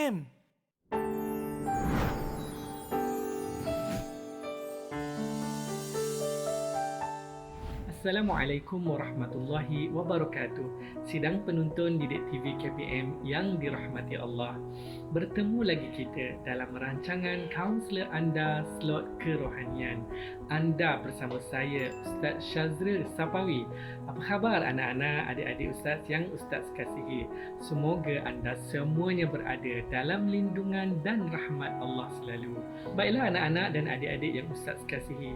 KPM. Assalamualaikum warahmatullahi wabarakatuh. Sidang penonton Didik TV KPM yang dirahmati Allah. Bertemu lagi kita dalam rancangan kaunselor anda slot kerohanian. Anda bersama saya Ustaz Syazril Sapawi. Apa khabar anak-anak, adik-adik Ustaz yang Ustaz kasihi? Semoga anda semuanya berada dalam lindungan dan rahmat Allah selalu. Baiklah anak-anak dan adik-adik yang Ustaz kasihi,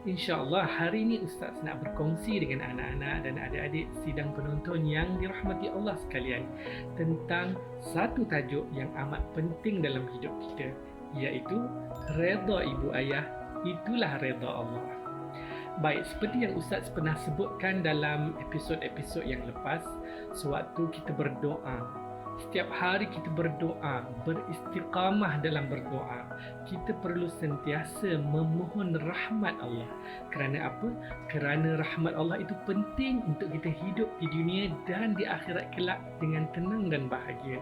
InsyaAllah hari ini Ustaz nak berkongsi dengan anak-anak dan adik-adik sidang penonton yang dirahmati Allah sekalian tentang satu tajuk yang amat penting dalam hidup kita, iaitu redha ibu ayah, itulah redha Allah. Baik, seperti yang Ustaz pernah sebutkan dalam episod-episod yang lepas, sewaktu kita berdoa, setiap hari kita berdoa, beristiqamah dalam berdoa, kita perlu sentiasa memohon rahmat Allah. Kerana apa? Kerana rahmat Allah itu penting untuk kita hidup di dunia dan di akhirat kelak dengan tenang dan bahagia.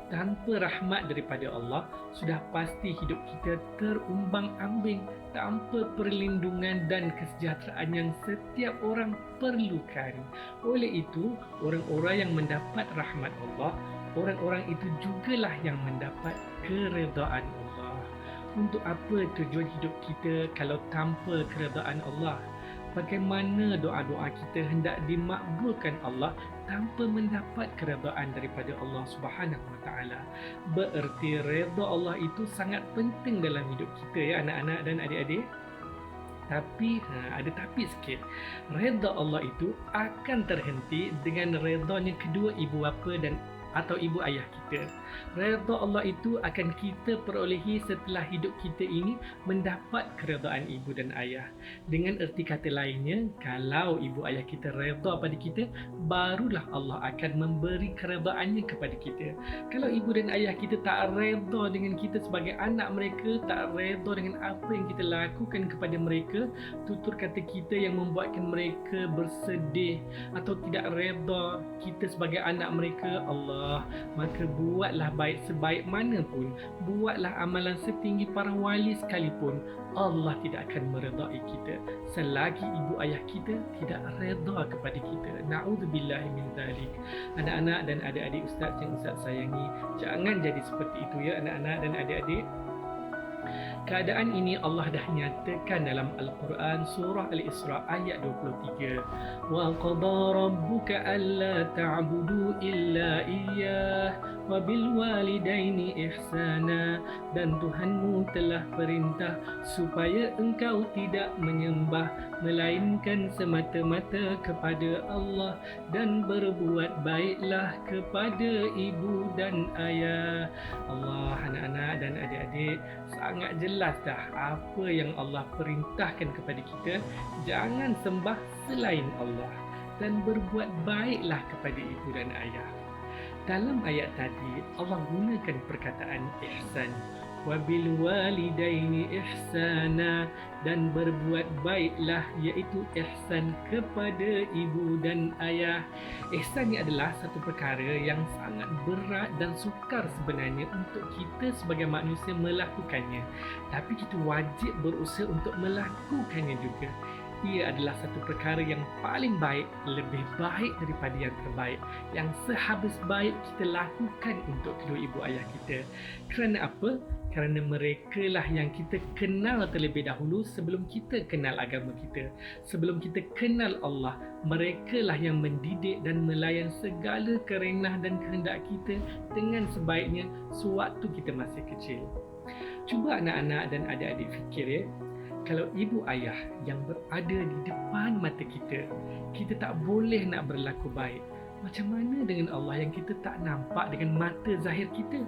Tanpa rahmat daripada Allah, sudah pasti hidup kita terumbang-ambing tanpa perlindungan dan kesejahteraan yang setiap orang perlukan. Oleh itu, orang-orang yang mendapat rahmat Allah, orang-orang itu jugalah yang mendapat keredaan Allah. Untuk apa tujuan hidup kita kalau tanpa keredaan Allah? Bagaimana doa-doa kita hendak dimakbulkan Allah tanpa mendapat keredaan daripada Allah Subhanahu Wa Taala? Bererti redha Allah itu sangat penting dalam hidup kita ya anak-anak dan adik-adik. Tapi ada tapi sikit. Redha Allah itu akan terhenti dengan redanya kedua ibu bapa dan atau ibu ayah kita. Redha Allah itu akan kita perolehi setelah hidup kita ini mendapat keredaan ibu dan ayah. Dengan erti kata lainnya, kalau ibu ayah kita redha pada kita, barulah Allah akan memberi keredaannya kepada kita. Kalau ibu dan ayah kita tak redha dengan kita sebagai anak mereka, tak redha dengan apa yang kita lakukan kepada mereka, tutur kata kita yang membuatkan mereka bersedih atau tidak redha kita sebagai anak mereka, maka buatlah baik sebaik mana pun, buatlah amalan setinggi para wali sekalipun, Allah tidak akan meredai kita selagi ibu ayah kita tidak redha kepada kita. Na'udzubillahi min dzalik. Anak-anak dan adik-adik Ustaz yang Ustaz sayangi, jangan jadi seperti itu ya anak-anak dan adik-adik. Keadaan ini Allah dah nyatakan dalam Al-Quran surah Al-Isra ayat 23. Wa qada rabbuka alla ta'budu illa iyyah wa bil walidaini ihsana, dan Tuhanmu telah perintah supaya engkau tidak menyembah melainkan semata-mata kepada Allah, dan berbuat baiklah kepada ibu dan ayah. Allah, anak-anak dan adik-adik, sangat jelas dah apa yang Allah perintahkan kepada kita. Jangan sembah selain Allah dan berbuat baiklah kepada ibu dan ayah. Dalam ayat tadi Allah gunakan perkataan ihsan, wabil walidaini ihsana, dan berbuat baiklah, iaitu ihsan kepada ibu dan ayah. Ihsan ni adalah satu perkara yang sangat berat dan sukar sebenarnya untuk kita sebagai manusia melakukannya, tapi kita wajib berusaha untuk melakukannya juga. Ia adalah satu perkara yang paling baik, lebih baik daripada yang terbaik, yang sehabis baik kita lakukan untuk kedua ibu ayah kita. Kerana apa? Kerana mereka lah yang kita kenal terlebih dahulu sebelum kita kenal agama kita. Sebelum kita kenal Allah, mereka lah yang mendidik dan melayan segala kerenah dan kehendak kita dengan sebaiknya sewaktu kita masih kecil. Cuba anak-anak dan adik-adik fikir ya, kalau ibu ayah yang berada di depan mata kita, kita tak boleh nak berlaku baik, macam mana dengan Allah yang kita tak nampak dengan mata zahir kita?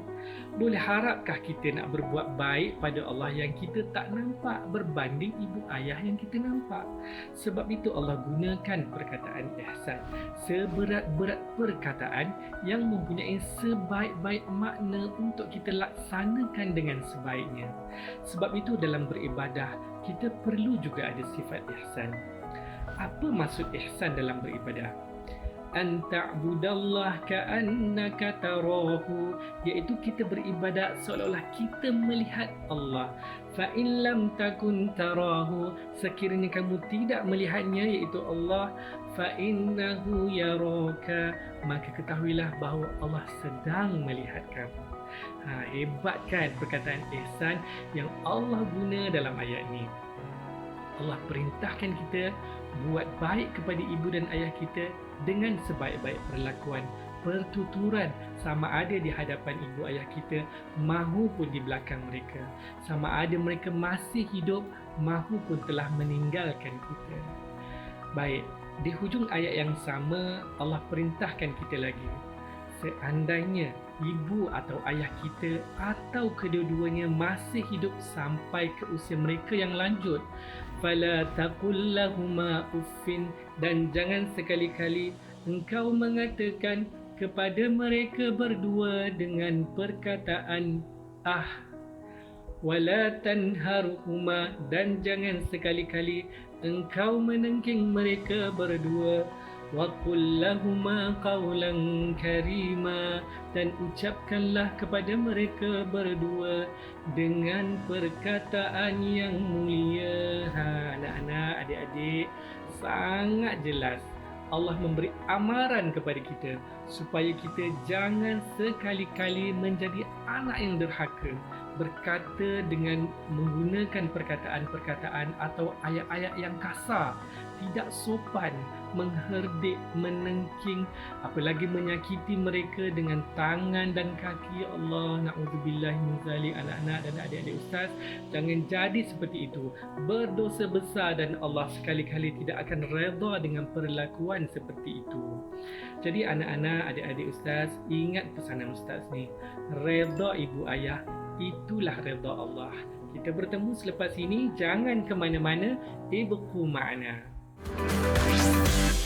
Boleh harapkah kita nak berbuat baik pada Allah yang kita tak nampak berbanding ibu ayah yang kita nampak? Sebab itu Allah gunakan perkataan ihsan, seberat-berat perkataan yang mempunyai sebaik-baik makna untuk kita laksanakan dengan sebaiknya. Sebab itu dalam beribadah, kita perlu juga ada sifat ihsan. Apa maksud ihsan dalam beribadah? an ta'budallah ka'annaka tarahu, iaitu kita beribadat seolah-olah kita melihat Allah. Fa in lam takun tarahu, sekiranya kamu tidak melihatnya iaitu Allah, fa innahu yaraka, maka ketahuilah bahawa Allah sedang melihat kamu. Hebat kan perkataan ihsan yang Allah guna dalam ayat ini. Allah perintahkan kita buat baik kepada ibu dan ayah kita dengan sebaik-baik perlakuan, pertuturan, sama ada di hadapan ibu ayah kita mahupun di belakang mereka, sama ada mereka masih hidup mahupun telah meninggalkan kita. Baik, di hujung ayat yang sama Allah perintahkan kita lagi, seandainya ibu atau ayah kita atau kedua-duanya masih hidup sampai ke usia mereka yang lanjut, fala taqul lahuma uffin, dan jangan sekali-kali engkau mengatakan kepada mereka berdua dengan perkataan wala tanharhuma, dan jangan sekali-kali engkau menengking mereka berdua, wa qul lahuma qawlan karima, dan ucapkanlah kepada mereka berdua dengan perkataan yang mulia. Anak-anak, adik-adik, sangat jelas Allah memberi amaran kepada kita supaya kita jangan sekali-kali menjadi anak yang derhaka, berkata dengan menggunakan perkataan-perkataan atau ayat-ayat yang kasar, tidak sopan, mengherdik, menengking, apalagi menyakiti mereka dengan tangan dan kaki. Allah, na'udzubillah min zalik. Anak-anak dan adik-adik ustaz, jangan jadi seperti itu. Berdosa besar dan Allah sekali-kali tidak akan redha dengan perlakuan seperti itu. Jadi anak-anak, adik-adik ustaz, ingat pesanan ustaz ni. Redha ibu ayah, itulah redha Allah. Kita bertemu selepas ini, jangan ke mana-mana, ibqu ma'ana.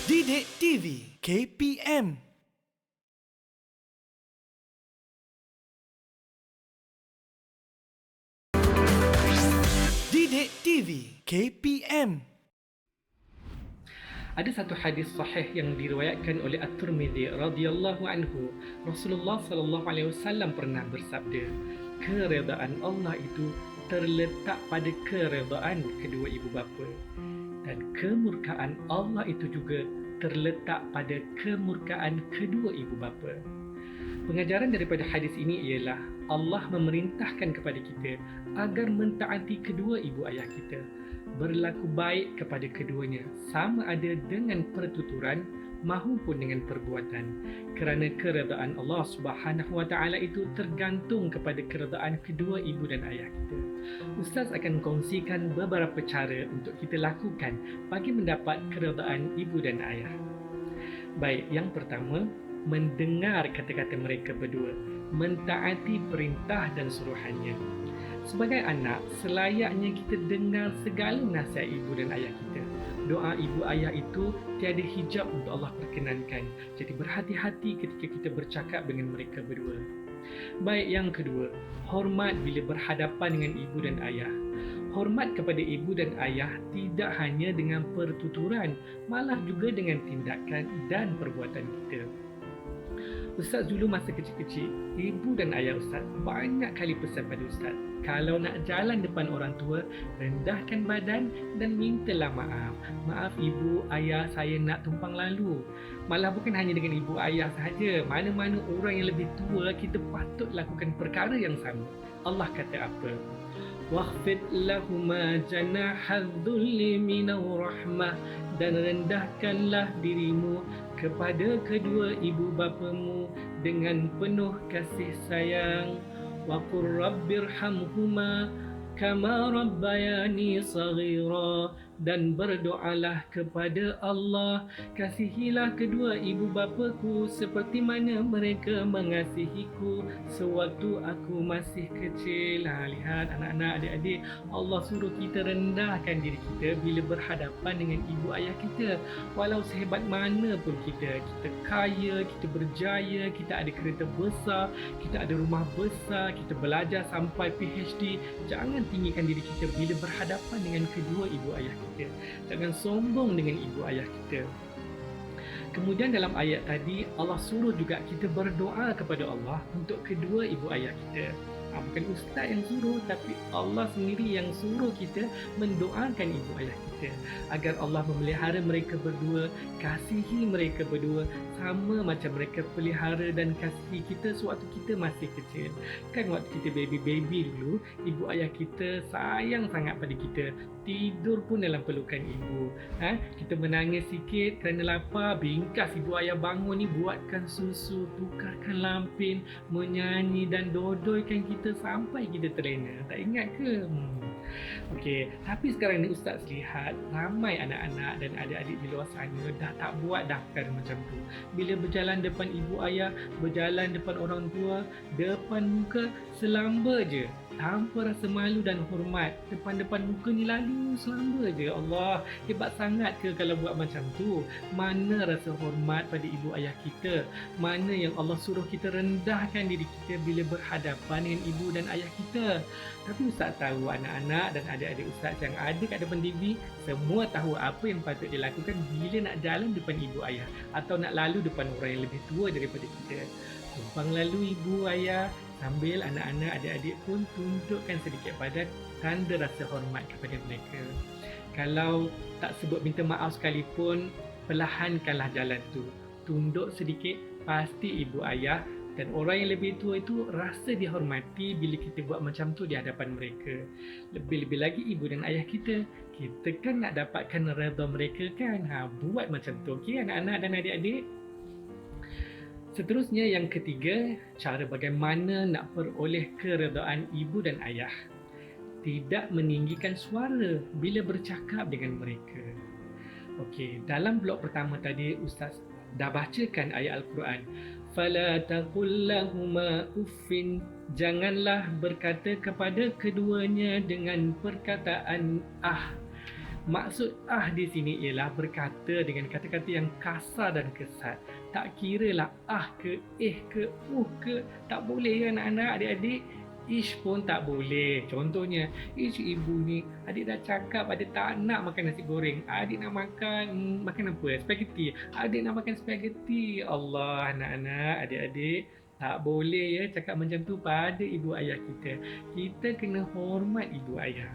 Didik TV KPM. Didik TV KPM. Ada satu hadis sahih yang diriwayatkan oleh At-Tirmidzi radhiyallahu anhu. Rasulullah sallallahu alaihi wasallam pernah bersabda, keredaan Allah itu terletak pada keredaan kedua ibu bapa, dan kemurkaan Allah itu juga terletak pada kemurkaan kedua ibu bapa. Pengajaran daripada hadis ini ialah Allah memerintahkan kepada kita agar mentaati kedua ibu ayah kita, berlaku baik kepada keduanya, sama ada dengan pertuturan mahupun dengan perbuatan, kerana keredaan Allah Subhanahu wa taala itu tergantung kepada keredaan kedua ibu dan ayah kita. Ustaz akan kongsikan beberapa cara untuk kita lakukan bagi mendapat keredaan ibu dan ayah. Baik, yang pertama, mendengar kata-kata mereka berdua, mentaati perintah dan suruhannya. Sebagai anak, selayaknya kita dengar segala nasihat ibu dan ayah kita. Doa ibu ayah itu tiada hijab untuk Allah perkenankan. Jadi berhati-hati ketika kita bercakap dengan mereka berdua. Baik, yang kedua, hormat bila berhadapan dengan ibu dan ayah. Hormat kepada ibu dan ayah tidak hanya dengan pertuturan, malah juga dengan tindakan dan perbuatan kita. Ustaz dulu masa kecil-kecil, ibu dan ayah Ustaz banyak kali pesan pada Ustaz, kalau nak jalan depan orang tua, rendahkan badan dan mintalah maaf. Maaf ibu, ayah, saya nak tumpang lalu. Malah bukan hanya dengan ibu ayah sahaja, mana-mana orang yang lebih tua, kita patut lakukan perkara yang sama. Allah kata apa? Wakhfid lahuma janahadh-dhulli minar rahmah, dan rendahkanlah dirimu kepada kedua ibu bapamu dengan penuh kasih sayang. Wa qur rabbirhamhuma kama rabbayani saghira, dan berdoalah kepada Allah, kasihilah kedua ibu bapaku seperti mana mereka mengasihiku sewaktu aku masih kecil. Lihat anak-anak, adik-adik, Allah suruh kita rendahkan diri kita bila berhadapan dengan ibu ayah kita. Walau sehebat mana pun kita kaya, kita berjaya, kita ada kereta besar, kita ada rumah besar, kita belajar sampai PhD, jangan tinggikan diri kita bila berhadapan dengan kedua ibu ayah kita. Jangan sombong dengan ibu ayah kita. Kemudian dalam ayat tadi Allah suruh juga kita berdoa kepada Allah untuk kedua ibu ayah kita. Bukan ustaz yang suruh, tapi Allah sendiri yang suruh kita mendoakan ibu ayah kita agar Allah memelihara mereka berdua, kasihi mereka berdua sama macam mereka pelihara dan kasihi kita sewaktu kita masih kecil. Kan waktu kita baby dulu, ibu ayah kita sayang sangat pada kita, tidur pun dalam pelukan ibu. Kita menangis sikit kerana lapar, bingkas ibu ayah bangun ni, buatkan susu, tukarkan lampin, menyanyi dan dodoikan kita sampai kita terlena. Tak ingat ke? Okey, tapi sekarang ni Ustaz lihat ramai anak-anak dan adik-adik di luar sana dah tak buat daftar macam tu. Bila berjalan depan ibu ayah, berjalan depan orang tua, depan muka selamba je, tanpa rasa malu dan hormat. Depan-depan muka ni lalu selamba je. Allah, hebat sangat ke kalau buat macam tu? Mana rasa hormat pada ibu ayah kita? Mana yang Allah suruh kita rendahkan diri kita bila berhadapan dengan ibu dan ayah kita? Tapi Ustaz tahu anak-anak dan adik-adik Ustaz yang ada kat depan TV semua tahu apa yang patut dilakukan bila nak jalan depan ibu ayah atau nak lalu depan orang yang lebih tua daripada kita. Tumpang lalu ibu ayah sambil anak-anak adik-adik pun tunjukkan sedikit pada tanda rasa hormat kepada mereka. Kalau tak sebut minta maaf sekalipun, perlahankanlah jalan tu. Tunduk sedikit, pasti ibu ayah dan orang yang lebih tua itu rasa dihormati bila kita buat macam tu di hadapan mereka. Lebih-lebih lagi ibu dan ayah kita. Kita kan nak dapatkan redha mereka kan. Buat macam tu. Okey anak-anak dan adik-adik. Seterusnya yang ketiga, cara bagaimana nak peroleh keredaan ibu dan ayah. Tidak meninggikan suara bila bercakap dengan mereka. Okey, dalam blok pertama tadi Ustaz dah bacakan ayat Al-Quran. Fala taqul lahuma uffin, janganlah berkata kepada keduanya dengan perkataan ah. Maksud di sini ialah berkata dengan kata-kata yang kasar dan kesat. Tak kiralah ke ke ke, tak boleh ya anak-anak, adik-adik. Ish pun tak boleh. Contohnya, ish ibu ni, adik dah cakap adik tak nak makan nasi goreng. Adik nak makan apa? Spaghetti. Adik nak makan spaghetti. Allah, anak-anak, adik-adik, tak boleh ya cakap macam tu pada ibu ayah kita. Kita kena hormat ibu ayah.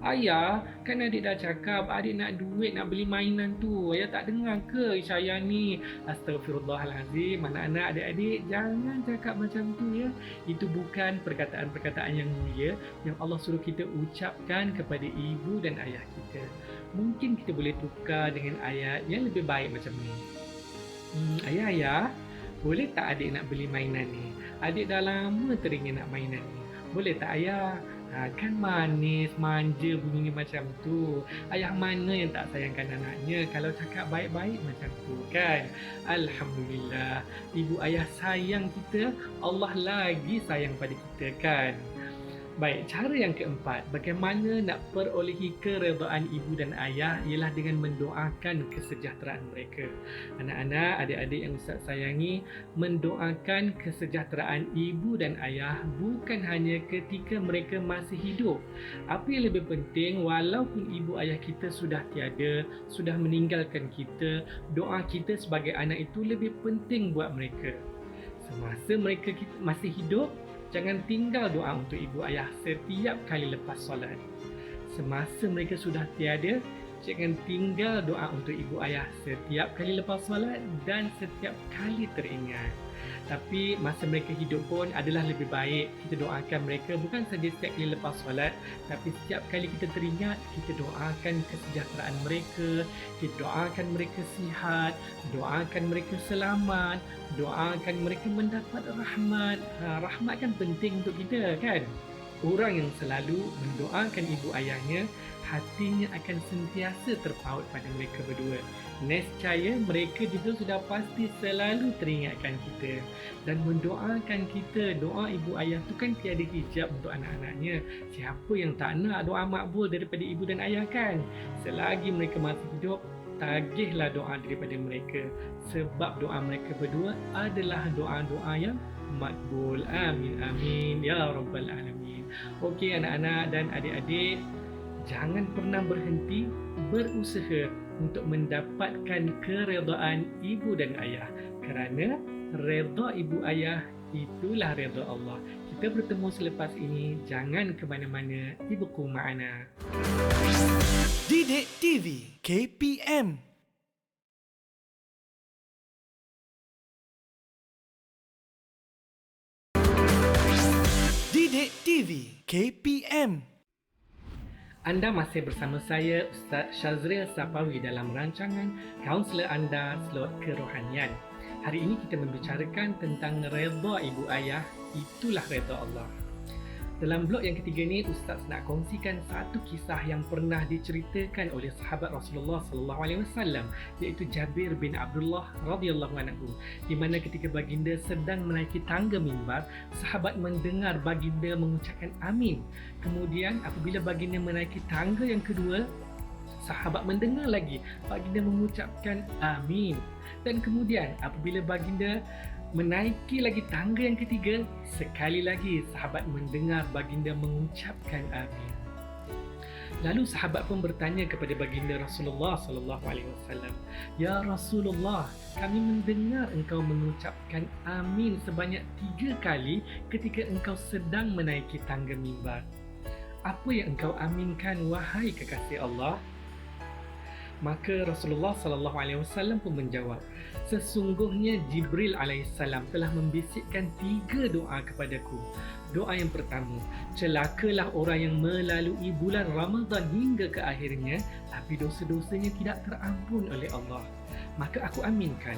Ayah, kan adik dah cakap adik nak duit nak beli mainan tu. Ayah tak dengar ke saya ni? Astagfirullahalazim. Anak-anak adik-adik, jangan cakap macam tu ya. Itu bukan perkataan-perkataan yang mulia yang Allah suruh kita ucapkan kepada ibu dan ayah kita. Mungkin kita boleh tukar dengan ayat yang lebih baik macam ni. Ayah, boleh tak adik nak beli mainan ni? Adik dah lama teringin nak mainan ni. Boleh tak ayah? Kan manis, manja bunyinya macam tu. Ayah mana yang tak sayangkan anaknya kalau cakap baik-baik macam tu kan? Alhamdulillah, ibu ayah sayang kita, Allah lagi sayang pada kita kan? Baik, cara yang keempat, bagaimana nak perolehi keredaan ibu dan ayah ialah dengan mendoakan kesejahteraan mereka. Anak-anak, adik-adik yang Ustaz sayangi, mendoakan kesejahteraan ibu dan ayah bukan hanya ketika mereka masih hidup. Apa yang lebih penting, walaupun ibu ayah kita sudah tiada, sudah meninggalkan kita, doa kita sebagai anak itu lebih penting buat mereka. Semasa mereka masih hidup, jangan tinggal doa untuk ibu ayah setiap kali lepas solat. Semasa mereka sudah tiada, jangan tinggal doa untuk ibu ayah setiap kali lepas solat dan setiap kali teringat. Tapi masa mereka hidup pun adalah lebih baik kita doakan mereka bukan saja setiap kali lepas solat, tapi setiap kali kita teringat, kita doakan kesejahteraan mereka, kita doakan mereka sihat, doakan mereka selamat, doakan mereka mendapat rahmat. Rahmat kan penting untuk kita kan? Orang yang selalu mendoakan ibu ayahnya, hatinya akan sentiasa terpaut pada mereka berdua. Nescaya mereka juga sudah pasti selalu teringatkan kita dan mendoakan kita. Doa ibu ayah tu kan tiada hijab untuk anak-anaknya. Siapa yang tak nak doa makbul daripada ibu dan ayah kan? Selagi mereka masih hidup, tagihlah doa daripada mereka. Sebab doa mereka berdua adalah doa-doa yang makbul. Amin, amin. Ya Rabbal Alamin. Okey anak-anak dan adik-adik, jangan pernah berhenti berusaha untuk mendapatkan keredaan ibu dan ayah. Kerana reda ibu ayah itulah reda Allah. Kita bertemu selepas ini. Jangan ke mana-mana. Ibqu ma'ana. Didik TV KPM. Didik TV KPM. Anda masih bersama saya, Ustaz Syazril Sapawi dalam rancangan Kaunselor Anda Slot Kerohanian. Hari ini kita membicarakan tentang reda ibu ayah, itulah reda Allah. Dalam blog yang ketiga ni, Ustaz nak kongsikan satu kisah yang pernah diceritakan oleh sahabat Rasulullah sallallahu alaihi wasallam, iaitu Jabir bin Abdullah radhiyallahu anhu, di mana ketika baginda sedang menaiki tangga mimbar, sahabat mendengar baginda mengucapkan amin. Kemudian apabila baginda menaiki tangga yang kedua, sahabat mendengar lagi baginda mengucapkan amin. Dan kemudian apabila baginda menaiki lagi tangga yang ketiga, sekali lagi sahabat mendengar baginda mengucapkan amin. Lalu sahabat pun bertanya kepada baginda Rasulullah sallallahu alaihi wasallam, "Ya Rasulullah, kami mendengar engkau mengucapkan amin sebanyak 3 kali ketika engkau sedang menaiki tangga mimbar. Apa yang engkau aminkan, wahai kekasih Allah?" Maka Rasulullah sallallahu alaihi wasallam pun menjawab, "Sesungguhnya Jibril alaihissalam telah membisikkan 3 doa kepadaku. Doa yang pertama, celakalah orang yang melalui bulan Ramadan hingga ke akhirnya, tapi dosa-dosanya tidak terampun oleh Allah. Maka aku aminkan."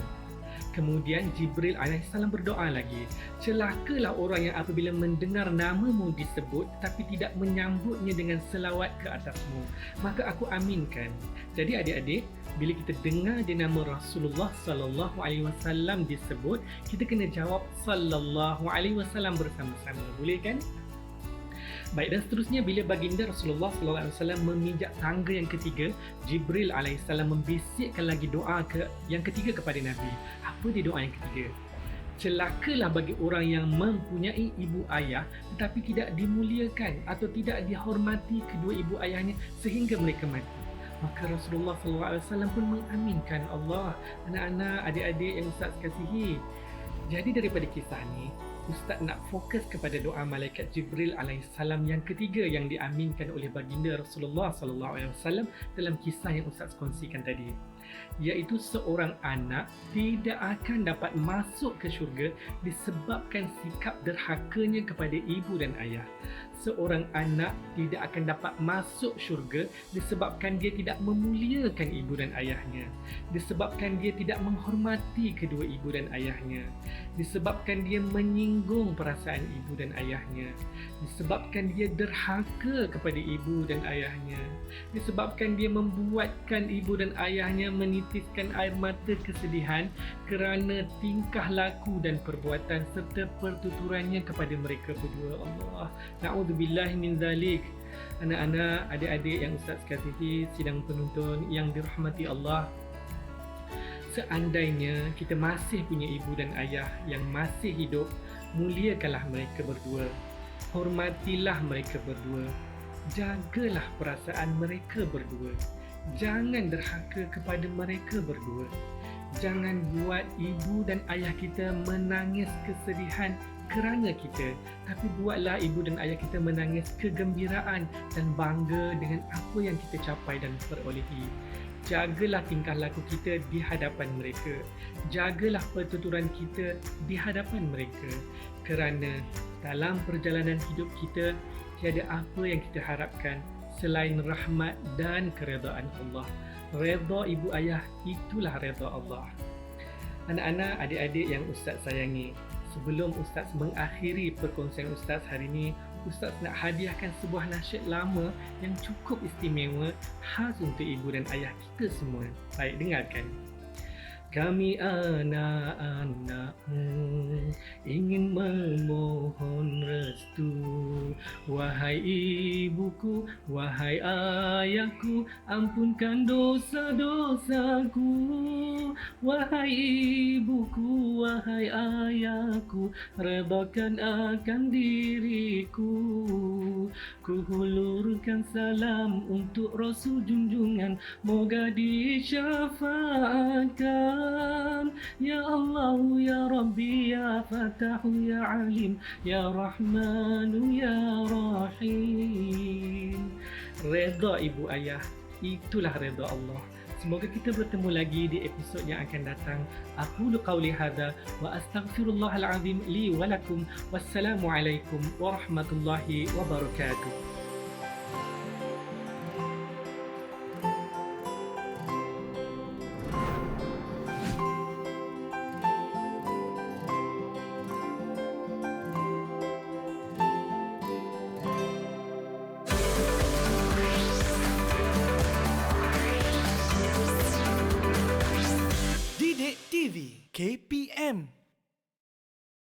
Kemudian Jibril alaihissalam berdoa lagi, celakalah orang yang apabila mendengar namamu disebut tetapi tidak menyambutnya dengan selawat ke atasmu. Maka aku aminkan. Jadi adik-adik, bila kita dengar di nama Rasulullah sallallahu alaihi wasallam disebut, kita kena jawab sallallahu alaihi wasallam bersama-sama. Boleh kan? Baik, dan seterusnya bila baginda Rasulullah sallallahu alaihi wasallam memijak tangga yang ketiga, Jibril alaihissalam membisikkan lagi doa yang ketiga kepada Nabi. Apa dia doa yang ketiga? Celakalah bagi orang yang mempunyai ibu ayah tetapi tidak dimuliakan atau tidak dihormati kedua ibu ayahnya sehingga mereka mati. Maka Rasulullah sallallahu alaihi wasallam pun mengaminkan. Allah, anak-anak, adik-adik yang Ustaz kasihi. Jadi daripada kisah ni, Ustaz nak fokus kepada doa malaikat Jibril alaihissalam yang ketiga yang diaminkan oleh baginda Rasulullah sallallahu alaihi wasallam dalam kisah yang Ustaz kongsikan tadi, iaitu seorang anak tidak akan dapat masuk ke syurga disebabkan sikap derhakanya kepada ibu dan ayah. Seorang anak tidak akan dapat masuk syurga disebabkan dia tidak memuliakan ibu dan ayahnya, disebabkan dia tidak menghormati kedua ibu dan ayahnya, disebabkan dia menyinggung perasaan ibu dan ayahnya, disebabkan dia derhaka kepada ibu dan ayahnya, disebabkan dia membuatkan ibu dan ayahnya menitiskan air mata kesedihan kerana tingkah laku dan perbuatan serta pertuturannya kepada mereka berdua. Allah, na'udzubillahi min zalik. Anak-anak, adik-adik yang Ustaz kasihi, sidang penonton yang dirahmati Allah, seandainya kita masih punya ibu dan ayah yang masih hidup, muliakanlah mereka berdua, hormatilah mereka berdua, jagalah perasaan mereka berdua, jangan derhaka kepada mereka berdua. Jangan buat ibu dan ayah kita menangis kesedihan kerana kita, tapi buatlah ibu dan ayah kita menangis kegembiraan dan bangga dengan apa yang kita capai dan perolehi. Jagalah tingkah laku kita di hadapan mereka. Jagalah pertuturan kita di hadapan mereka. Kerana dalam perjalanan hidup kita, tiada apa yang kita harapkan selain rahmat dan keredaan Allah. Reda ibu ayah, itulah reda Allah. Anak-anak, adik-adik yang Ustaz sayangi, sebelum Ustaz mengakhiri perkongsian Ustaz hari ini, Ustaz nak hadiahkan sebuah nasyid lama yang cukup istimewa, khas untuk ibu dan ayah kita semua. Baik, dengarkan. Kami anak-anakmu ingin memohon restu. Wahai ibuku, wahai ayahku, ampunkan dosa-dosaku. Wahai ibuku, wahai ayahku, redakan akan diriku. Ku hulurkan salam untuk Rasul junjungan, moga disyafaatkan. Ya Allah, ya Rabbi, ya Fatahu, ya Alim, ya Rahmanu, ya Rahim. Reda ibu ayah, itulah reda Allah. Semoga kita bertemu lagi di episod yang akan datang. Aqulu qawli hadha wa astaghfirullahal azim li wa lakum. Wassalamualaikum warahmatullahi wabarakatuh.